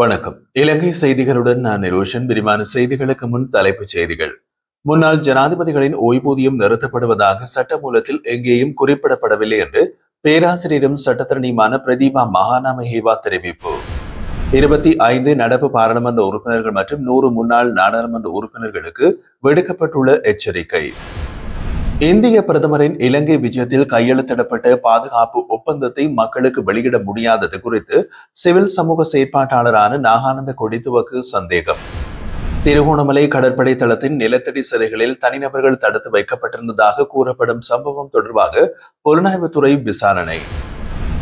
வணக்கம். இலங்கை செய்திகளுடன் நான் நிரோஷன். விரிவான செய்திகளுக்கு முன் தலைப்புச் செய்திகள். முன்னாள் ஜனாதிபதிகளின் ஓய்வூதியம் நிறுத்தப்படுவதாக சட்டமூலத்தில் எங்கேயும் குறிப்பிடப்படவில்லை என்று பேராசிரியரும் சட்டத்தரணியுமான பிரதீபா மகாநாமஹேவா தெரிவிப்பு. 25 நடப்பு பாராளுமன்ற உறுப்பினர்கள் மற்றும் 100 முன்னாள் நாடாளுமன்ற உறுப்பினர்களுக்கு விடுக்கப்பட்டுள்ள எச்சரிக்கை. இந்திய பிரதமரின் இலங்கை விஜயத்தில் கையெழுத்திடப்பட்ட பாதுகாப்பு ஒப்பந்தத்தை மக்களுக்கு வெளியிட முடியாதது குறித்து சிவில் சமூக செயற்பாட்டாளரான நாகானந்த கொடித்துவக்கு சந்தேகம். திருகோணமலை கடற்படை தளத்தின் நிலத்தடி சிறைகளில் தனிநபர்கள் தடுத்து வைக்கப்பட்டிருந்ததாக கூறப்படும் சம்பவம் தொடர்பாக புலனாய்வுத்துறை விசாரணை.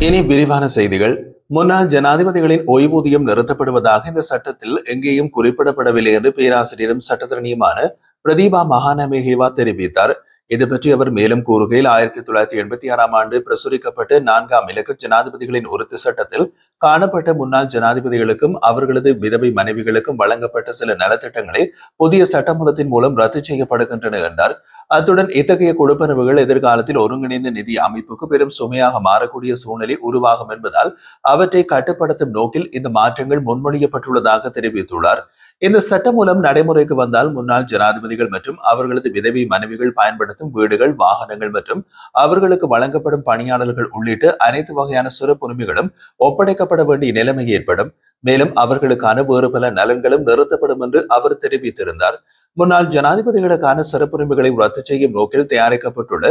இனி விரிவான செய்திகள். முன்னாள் ஜனாதிபதிகளின் ஓய்வூதியம் நிறுத்தப்படுவதாக இந்த சட்டத்தில் எங்கேயும் குறிப்பிடப்படவில்லை என்று பேராசிரியரும் சட்டத்தரணியுமான பிரதீபா மகாநாமஹேவா தெரிவித்தார். இது பற்றி அவர் மேலும் கூறுகையில் 1986ஆம் ஆண்டு பிரசுரிக்கப்பட்ட 4ஆம் இலக்க ஜனாதிபதிகளின் உறுதி சட்டத்தில் காணப்பட்ட முன்னாள் ஜனாதிபதிகளுக்கும் அவர்களது விதவை மனைவிகளுக்கும் வழங்கப்பட்ட சில நலத்திட்டங்களே புதிய சட்டமூலத்தின் மூலம் ரத்து செய்யப்படுகின்றன என்றார். அத்துடன் இத்தகைய கொடுப்பனவுகள் எதிர்காலத்தில் ஒருங்கிணைந்த நிதி அமைப்புக்கு பெரும் சுமையாக மாறக்கூடிய சூழ்நிலை உருவாகும் என்பதால் அவற்றை கட்டுப்படுத்தும் நோக்கில் இந்த மாற்றங்கள் முன்மொழியப்பட்டுள்ளதாக தெரிவித்துள்ளார். இந்த சட்டம் மூலம் நடைமுறைக்கு வந்தால் முன்னாள் ஜனாதிபதிகள் மற்றும் அவர்களது விதவை மனைவிகள் பயன்படுத்தும் வீடுகள், வாகனங்கள் மற்றும் அவர்களுக்கு வழங்கப்படும் பணியாளர்கள் உள்ளிட்ட அனைத்து வகையான சிறப்புரிமைகளும் ஒப்படைக்கப்பட வேண்டிய நிலைமை ஏற்படும். மேலும் அவர்களுக்கான வேறு பல நலன்களும் நிறுத்தப்படும் என்று அவர் தெரிவித்திருந்தார். முன்னாள் ஜனாதிபதிகளுக்கான சிறப்புரிமைகளை ரத்து செய்யும் நோக்கில் தயாரிக்கப்பட்டுள்ள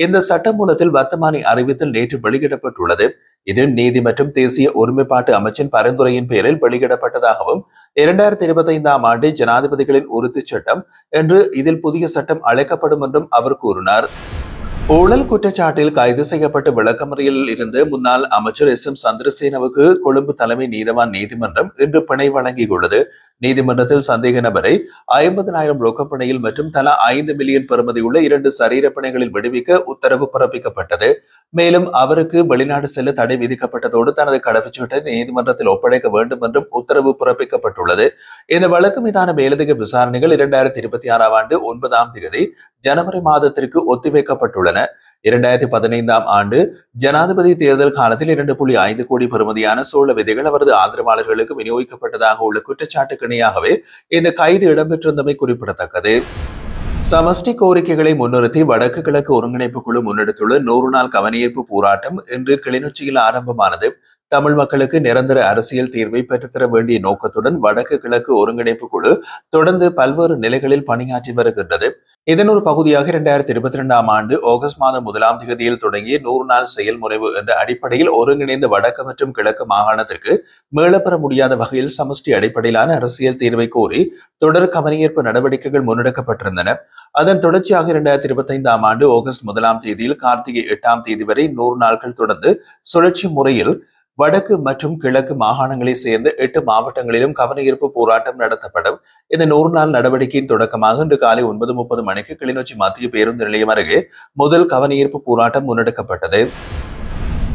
இந்த சட்டமூலத்தில் வர்த்தமானி அறிவித்தல் நேற்று வெளியிடப்பட்டுள்ளது. இது நீதி மற்றும் தேசிய ஒருமைப்பாட்டு அமைச்சின் பரிந்துரையின் பேரில் வெளியிடப்பட்டதாகவும் 2025ஆம் ஆண்டு ஜனாதிபதிகளின் உறுதி சட்டம் என்று இதில் புதிய சட்டம் அழைக்கப்படும் என்றும் அவர் கூறினார். ஊழல் குற்றச்சாட்டில் கைது செய்யப்பட்டு விளக்கமறியலில் இருந்த முன்னாள் அமைச்சர் எஸ். எம். சந்திரசேனவுக்கு கொழும்பு தலைமை நீதவான் நீதிமன்றம் இன்று பிணை வழங்கியுள்ளது. நீதிமன்றத்தில் சந்தேக நபரை 50,000 ரொக்கப்பணையில் மற்றும் தலா 5 மில்லியன் பெறுமதியுள்ள 2 சரீர பிணைகளில் விடுவிக்க உத்தரவு பிறப்பிக்கப்பட்டது. மேலும் அவருக்கு வெளிநாடு செல்ல தடை விதிக்கப்பட்டதோடு தனது கடவுச்சீட்டை நீதிமன்றத்தில் ஒப்படைக்க வேண்டும் என்றும் உத்தரவு பிறப்பிக்கப்பட்டுள்ளது. இந்த வழக்கு மீதான மேலதிக விசாரணைகள் 2026ஆம் ஆண்டு 9ஆம் தேதி ஜனவரி மாதத்திற்கு ஒத்திவைக்கப்பட்டுள்ளன. 2015ஆம் ஆண்டு ஜனாதிபதி தேர்தல் காலத்தில் 2.5 கோடி பெறுமதியான சோழ விதைகள் அவரது ஆதரவாளர்களுக்கு விநியோகிக்கப்பட்டதாக உள்ள குற்றச்சாட்டுக்கு இணையாகவே இந்த கைது இடம்பெற்றிருந்தமை குறிப்பிடத்தக்கது. சமஷ்டி கோரிக்கைகளை முன்னிறுத்தி வடக்கு கிழக்கு ஒருங்கிணைப்பு குழு முன்னெடுத்துள்ள 100 நாள் கவனஈர்ப்பு போராட்டம் இன்று கிளிநொச்சியில் ஆரம்பமானது. தமிழ் மக்களுக்கு நிரந்தர அரசியல் தீர்வை பெற்றுத்தர வேண்டிய நோக்கத்துடன் வடக்கு கிழக்கு ஒருங்கிணைப்பு குழு தொடர்ந்து பல்வேறு நிலைகளில் பணியாற்றி வருகின்றது. இதன் ஒரு பகுதியாக 2022ஆம் ஆண்டு ஆகஸ்ட் மாதம் 1ஆம் தேதியில் தொடங்கிய 100 நாள் செயல்முறைவு என்ற அடிப்படையில் ஒருங்கிணைந்த வடக்கு மற்றும் கிழக்கு மாகாணத்திற்கு மீளப்பெற முடியாத வகையில் சமஷ்டி அடிப்படையிலான அரசியல் தீர்வை கோரி தொடர் கவனஈர்ப்பு நடவடிக்கைகள் முன்னெடுக்கப்பட்டிருந்தன. அதன் தொடர்ச்சியாக 2025ஆம் ஆண்டு ஆகஸ்ட் 1ஆம் தேதியில் கார்த்திகை 8ஆம் தேதி வரை 100 நாட்கள் தொடர்ந்து சுழற்சி முறையில் வடக்கு மற்றும் கிழக்கு மாகாணங்களை சேர்ந்த 8 மாவட்டங்களிலும் கவனஈர்ப்பு போராட்டம் நடத்தப்படும். இந்த 100 நாள் நடவடிக்கையின் தொடக்கமாக இன்று காலை 9:30 மணிக்கு கிளிநொச்சி மத்திய பேருந்து நிலையம் அருகே முதல் கவனஈர்ப்பு போராட்டம் முன்னெடுக்கப்பட்டது.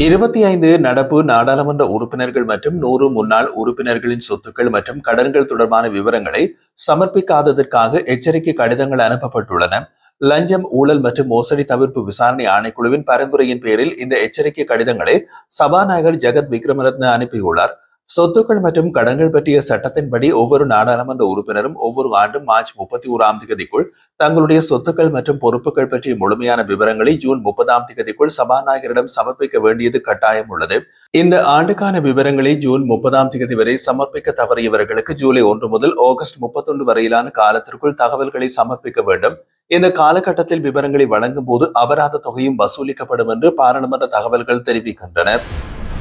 25 நடப்பு நாடாளுமன்ற உறுப்பினர்கள் மற்றும் 100 முன்னாள் உறுப்பினர்களின் சொத்துக்கள் மற்றும் கடன்கள் தொடர்பான விவரங்களை சமர்ப்பிக்காததற்காக எச்சரிக்கை கடிதங்கள் அனுப்பப்பட்டுள்ளன. லஞ்சம், ஊழல் மற்றும் மோசடி தவிர்ப்பு விசாரணை ஆணைக்குழுவின் பரிந்துரையின் பேரில் இந்த எச்சரிக்கை கடிதங்களை சபாநாயகர் ஜெகத் விக்ரமரத்ன அனுப்பியுள்ளார். சொத்துக்கள் மற்றும் கடன்கள் பற்றிய சட்டத்தின்படி ஒவ்வொரு நாடாளுமன்ற உறுப்பினரும் ஒவ்வொரு ஆண்டும் மார்ச் 31ஆம் தேதிக்குள் தங்களுடைய சொத்துக்கள் மற்றும் பொறுப்புகள் பற்றிய முழுமையான விவரங்களை ஜூன் 30ஆம் தேதிக்குள் சபாநாயகரிடம் சமர்ப்பிக்க வேண்டியது கட்டாயம் உள்ளது. இந்த ஆண்டுக்கான விவரங்களை ஜூன் 30ஆம் தேதி வரை சமர்ப்பிக்க தவறியவர்களுக்கு ஜூலை 1 முதல் ஆகஸ்ட் 31 வரையிலான காலத்திற்குள் தகவல்களை சமர்ப்பிக்க வேண்டும். இந்த காலகட்டத்தில் விவரங்களை வழங்கும் போது அபராத தொகையும் வசூலிக்கப்படும் என்று பாராளுமன்ற தகவல்கள் தெரிவிக்கின்றன.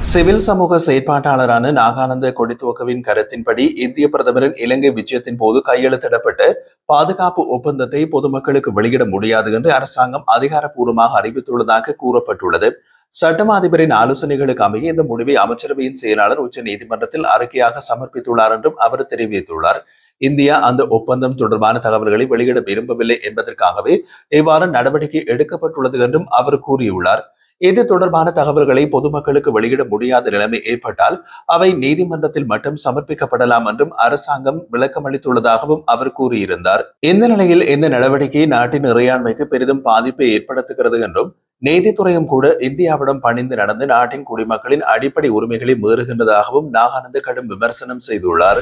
சிவில் சமூக செயற்பாட்டாளரான நாகானந்த கொடித்துவக்கவின் கருத்தின்படி இந்திய பிரதமரின் இலங்கை விஜயத்தின் போது கையெழுத்திடப்பட்ட பாதுகாப்பு ஒப்பந்தத்தை பொதுமக்களுக்கு வெளியிட முடியாது என்று அரசாங்கம் அதிகாரப்பூர்வமாக அறிவித்துள்ளதாக கூறப்பட்டுள்ளது. சட்டமா அதிபரின் ஆலோசனைகளுக்கு அமைய இந்த முடிவை அமைச்சரவையின் செயலாளர் உச்ச நீதிமன்றத்தில் அறிக்கையாக சமர்ப்பித்துள்ளார் என்றும் அவர் தெரிவித்துள்ளார். இந்தியா அந்த ஒப்பந்தம் தொடர்பான தகவல்களை வெளியிட விரும்பவில்லை என்பதற்காகவே இவ்வாறு நடவடிக்கை எடுக்கப்பட்டுள்ளது என்றும் அவர் கூறியுள்ளார். இது தொடர்பான தகவல்களை பொதுமக்களுக்கு வெளியிட முடியாத நிலைமை ஏற்பட்டால் அவை நீதிமன்றத்தில் மட்டும் சமர்ப்பிக்கப்படலாம் என்றும் அரசாங்கம் விளக்கமளித்துள்ளதாகவும் அவர் கூறியிருந்தார். இந்த நிலையில் இந்த நடவடிக்கை நாட்டின் இறையாண்மைக்கு பெரிதும் பாதிப்பை ஏற்படுத்துகிறது என்றும் நீதித்துறையும் கூட இந்தியாவிடம் பணிந்து நடந்து நாட்டின் குடிமக்களின் அடிப்படை உரிமைகளை மீறுகின்றதாகவும் நாகானந்த கடும் விமர்சனம் செய்துள்ளார்.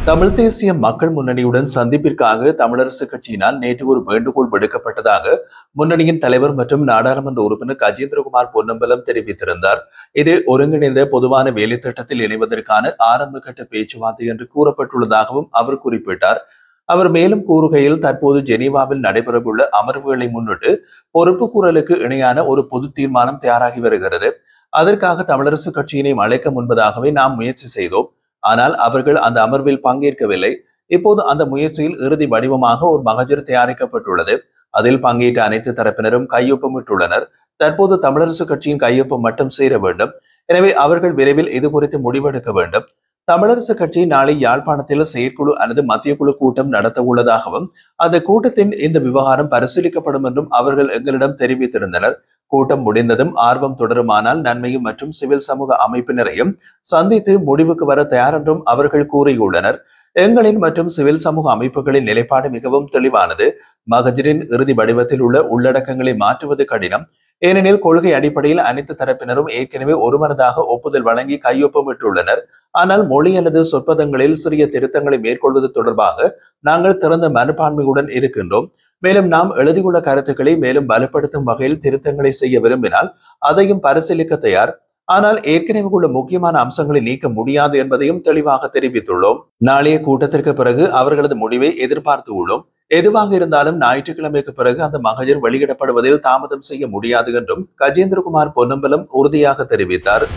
தமிழ் தேசிய மக்கள் முன்னணியுடன் சந்திப்பிற்காக தமிழரசு கட்சியினால் நேற்று ஒரு வேண்டுகோள் விடுக்கப்பட்டதாக முன்னணியின் தலைவர் மற்றும் நாடாளுமன்ற உறுப்பினர் கஜேந்திரகுமார் பொன்னம்பலம் தெரிவித்திருந்தார். இது ஒருங்கிணைந்த பொதுவான வேலை திட்டத்தில் இணைவதற்கான ஆரம்ப கட்ட பேச்சுவார்த்தை என்று கூறப்பட்டுள்ளதாகவும் அவர் குறிப்பிட்டார். அவர் மேலும் கூறுகையில், தற்போது ஜெனீவாவில் நடைபெறவுள்ள அமர்வுகளை முன்னிட்டு பொறுப்பு கூறலுக்கு இணையான ஒரு பொது தீர்மானம் தயாராகி வருகிறது. அதற்காக தமிழரசு கட்சியினை அழைக்க முன்பதாகவே நாம் முயற்சி செய்தோம். ஆனால் அவர்கள் அந்த அமர்வில் பங்கேற்கவில்லை. இப்போது அந்த முயற்சியில் இறுதி வடிவமாக ஒரு மகஜர் தயாரிக்கப்பட்டுள்ளது. அதில் பங்கேற்ற அனைத்து தரப்பினரும் கையொப்பமிட்டுள்ளனர். தற்போது தமிழரசு கட்சியின் கையொப்பம் மட்டும் சேர வேண்டும். எனவே அவர்கள் விரைவில் இது குறித்து முடிவெடுக்க வேண்டும். தமிழரசு கட்சி நாளை யாழ்ப்பாணத்தில் செயற்குழு அல்லது மத்திய குழு கூட்டம் நடத்த உள்ளதாகவும் அந்த கூட்டத்தின் இந்த விவகாரம் பரிசீலிக்கப்படும் என்றும் அவர்கள் எங்களிடம் தெரிவித்திருந்தனர். கூட்டம் முடிந்ததும் ஆர்வம் தொடருமானால் நன்மையும் மற்றும் சிவில் சமூக அமைப்பினரையும் சந்தித்து முடிவுக்கு வர தயார் என்றும் அவர்கள் கூறியுள்ளனர். எங்களின் மற்றும் சிவில் சமூக அமைப்புகளின் நிலைப்பாடு மிகவும் தெளிவானது. மகஜரின் இறுதி வடிவத்தில் உள்ள உள்ளடக்கங்களை மாற்றுவது கடினம். ஏனெனில் கொள்கை அடிப்படையில் அனைத்து தரப்பினரும் ஏற்கனவே ஒருமனதாக ஒப்புதல் வழங்கி கையொப்பமிட்டுள்ளனர். ஆனால் மொழி அல்லது சொற்பதங்களில் சிறிய திருத்தங்களை மேற்கொள்வது தொடர்பாக நாங்கள் திறந்த மனப்பான்மையுடன் இருக்கின்றோம். மேலும் நாம் எழுதியுள்ள கருத்துக்களை மேலும் பலப்படுத்தும் வகையில் திருத்தங்களை செய்ய விரும்பினால் அதையும் பரிசீலிக்க தயார். ஆனால் ஏற்கனவே உள்ள முக்கியமான அம்சங்களை நீக்க முடியாது என்பதையும் தெளிவாக தெரிவித்துள்ளோம். நாளைய கூட்டத்திற்கு பிறகு அவர்களது முடிவை எதிர்பார்த்து உள்ளோம். எதுவாக இருந்தாலும் ஞாயிற்றுக்கிழமைக்கு பிறகு அந்த மகஜர் வெளியிடப்படுவதில் தாமதம் செய்ய முடியாது என்றும் கஜேந்திரகுமார் பொன்னம்பலம் உறுதியாக தெரிவித்தார்.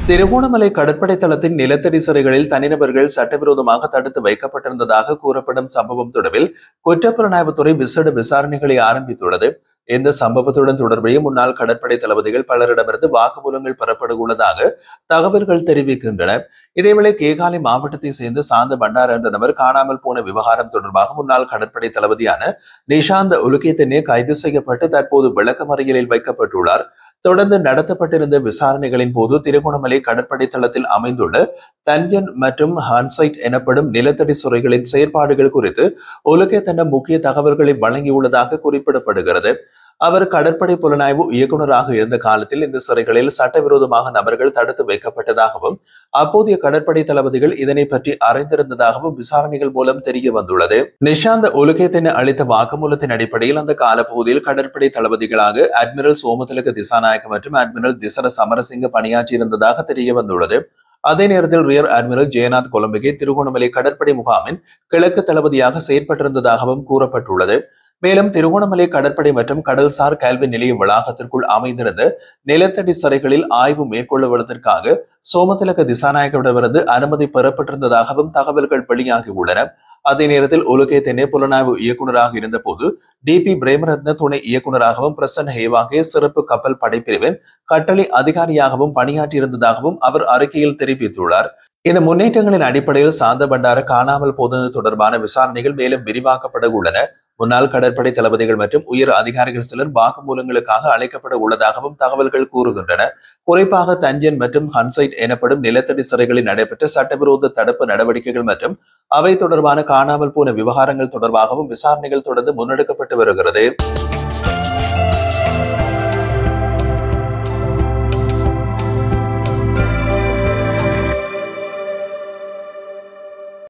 திருகோணமலை கடற்படை தளத்தின் நிலத்தடி சிறைகளில் தனிநபர்கள் சட்டவிரோதமாக தடுத்து வைக்கப்பட்டிருந்ததாக கூறப்படும் சம்பவம் தொடர்பில் குற்றப்புலனாய்வுத்துறை விசேட விசாரணைகளை ஆரம்பித்துள்ளது. இந்த சம்பவத்துடன் தொடர்புடைய முன்னாள் கடற்படை தளபதிகள் பலரிடமிருந்து வாக்குமூலங்கள் பெறப்பட உள்ளதாக தகவல்கள் தெரிவிக்கின்றன. இதேவேளை கேகாலை மாவட்டத்தை சேர்ந்த சாந்த பண்டார் என்ற நபர் காணாமல் போன விவகாரம் தொடர்பாக முன்னாள் கடற்படை தளபதியான நிஷாந்த உலுகேத்தனே கைது செய்யப்பட்டு தற்போது விளக்கமறியலில் வைக்கப்பட்டுள்ளார். தொடர்ந்து நடத்தப்பட்டிருந்த விசாரணைகளின் போது திருகோணமலை கடற்படை தளத்தில் அமைந்துள்ள தன்யன் மற்றும் ஹான்சைட் எனப்படும் நிலத்தடி சிறைகளின் செயற்பாடுகள் குறித்து உலகத்தன முக்கிய தகவல்களை வழங்கியுள்ளதாக குறிப்பிடப்படுகிறது. அவர் கடற்படை புலனாய்வு இயக்குநராக இருந்த காலத்தில் இந்த சிறைகளில் சட்டவிரோதமாக நபர்கள் தடுத்து வைக்கப்பட்டதாகவும் அப்போதைய கடற்படை தளபதிகள் இதனை பற்றி அறிந்திருந்ததாகவும் விசாரணைகள் மூலம் தெரிய வந்துள்ளது. நிஷாந்த உலகத்தின் அளித்த வாக்குமூலத்தின் அடிப்படையில் அந்த காலப்பகுதியில் கடற்படை தளபதிகளாக அட்மிரல் சோமதிலக திசாநாயக்க மற்றும் அட்மிரல் திசர சமரசிங்க பணியாற்றியிருந்ததாக தெரிய வந்துள்ளது. அதே நேரத்தில் ரியர் அட்மிரல் ஜெயநாத் கொலம்பிகை திருகோணமலை கடற்படை முகாமின் கிழக்கு தளபதியாக செயற்பட்டிருந்ததாகவும் கூறப்பட்டுள்ளது. மேலும் திருகோணமலை கடற்படை மற்றும் கடல்சார் கல்வி நிலைய வளாகத்திற்குள் அமைந்திருந்த நிலத்தடி சிறைகளில் ஆய்வு மேற்கொள்வதற்காக சோமதிலக திசாநாயகவிடமிருந்து அனுமதி பெறப்பட்டிருந்ததாகவும் தகவல்கள் வெளியாகியுள்ளன. அதே நேரத்தில் உலகத்தினே புலனாய்வு இயக்குநராக இருந்த போது DP பிரேமரத்ன துணை இயக்குநராகவும் பிரசன்ன ஹேவாகே சிறப்பு கப்பல் படைப்பிரிவின் கட்டளை அதிகாரியாகவும் பணியாற்றியிருந்ததாகவும் அவர் அறிக்கையில் தெரிவித்துள்ளார். இந்த முன்னேற்றங்களின் அடிப்படையில் சாந்த பண்டார காணாமல் போனது தொடர்பான விசாரணைகள் மேலும் விரிவாக்கப்பட உள்ளன. முன்னாள் கடற்படை தளபதிகள் மற்றும் உயர் அதிகாரிகள் சிலர் வாக்குமூலங்களுக்காக அழைக்கப்பட உள்ளதாகவும் தகவல்கள் கூறுகின்றன. குறிப்பாக தஞ்சன் மற்றும் ஹன்சைட் எனப்படும் நிலத்தடி சிறைகளில் நடைபெற்ற சட்டவிரோத தடுப்பு நடவடிக்கைகள் மற்றும் அவை தொடர்பான காணாமல் போன விவகாரங்கள் தொடர்பாகவும் விசாரணைகள் தொடர்ந்து முன்னெடுக்கப்பட்டு வருகிறது.